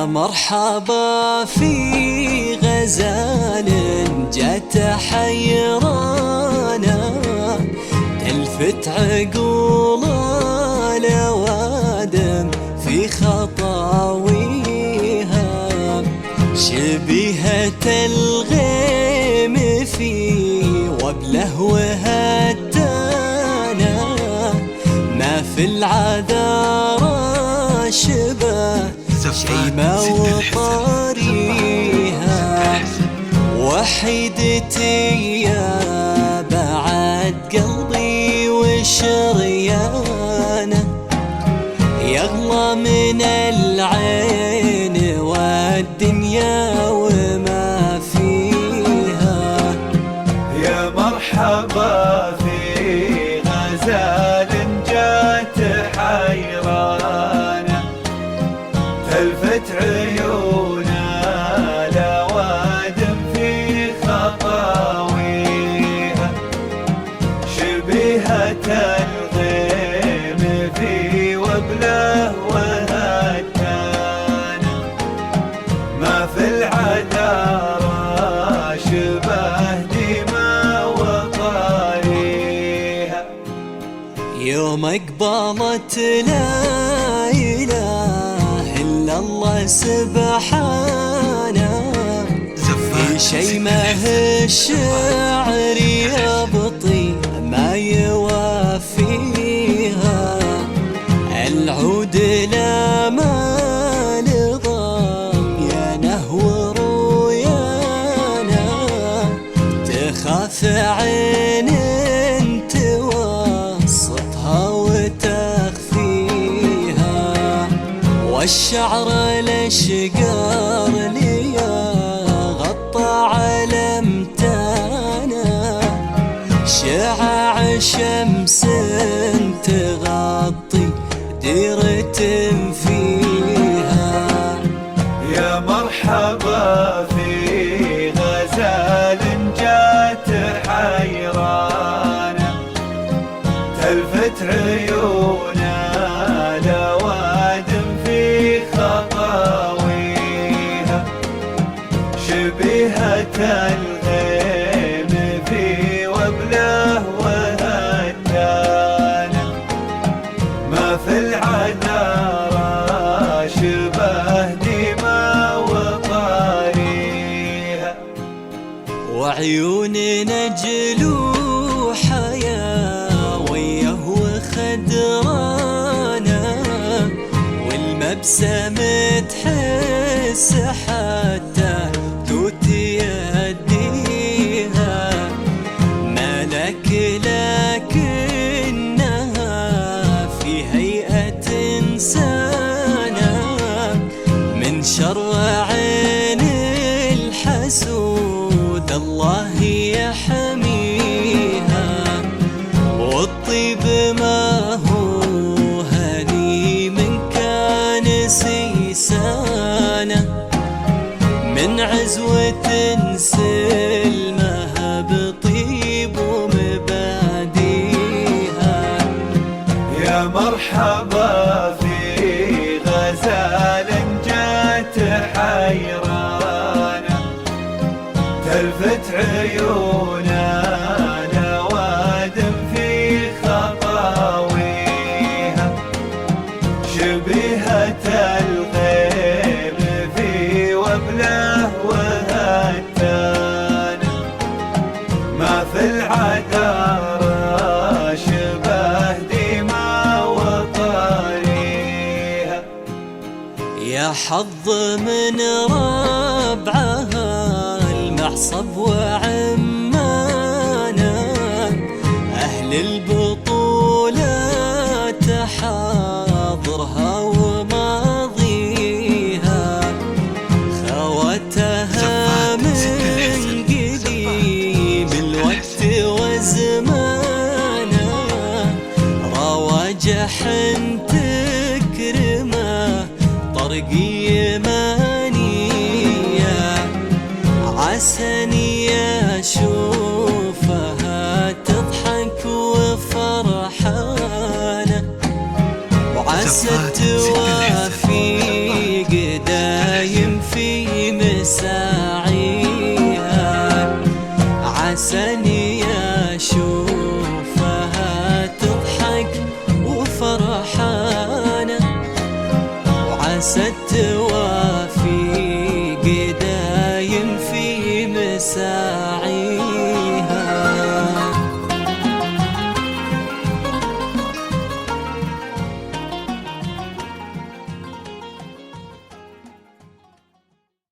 يا مرحبا في غزال جت حيرانة، تلفت عقول الأوادم في خطاويها، شبيهة الغيم في وبله وهتانا، ما في العذارى شبه شيمة وطاريها، وحيدتي يا بعد قلبي وشريانه، يغلى من العين والدنيا وما فيها. يا مرحبا في غزال جات حيرانة، تلفت عيونا لوادم في خطاويها، شبيهة الغيم في وبله وهتانا، ما في العذارى شبه دماء وطاريها. يوم اقبلت لا اله الا الله سبحانه، في شيمه الشعر يبطي ما يوافيها، العود لا مال ضم يا نهو رويانا، تخاف عين توسطها وتخفيها، والشعر الاشقر ليا غطى على امتانا، شعاع شمس تغطي ديرة فيها. يا مرحبا في غزال جات حيرانة، تلفت عيونا لوادم في خطاويها، شبيهة الغيم في وبله وهتانا، ما في العذارى شبه دماء وطاريها. وعيون نجلوحة يا ويه وخدرانا، والمبسم تحس حتى توت يديها، ملك لكنها في هيئة إنسانة، من شر عين الحسود الله يحميها، والطيب ما هو هني من كان سيسانه، من عزوة سلمها بطيب ومباديها. يا مرحبا في غزال جات حيرانة، تلفت عيونا لوادم في خطاويها، شبيهة الغيم في وبله وهتانا، ما في العذارى شبه دماء وطاريها. يا حظ من ربعها المحصب وعمانا، أهل البطولة تحاضرها وماضيها، خواتها من قديم الوقت وزمانا، رواجح تكرمه طرقي مانية، عساني اشوفها تضحك وفرحانة، وعسى توافي قدر ساعيها، عساني أشوفها تضحك وفرحانة، وعسى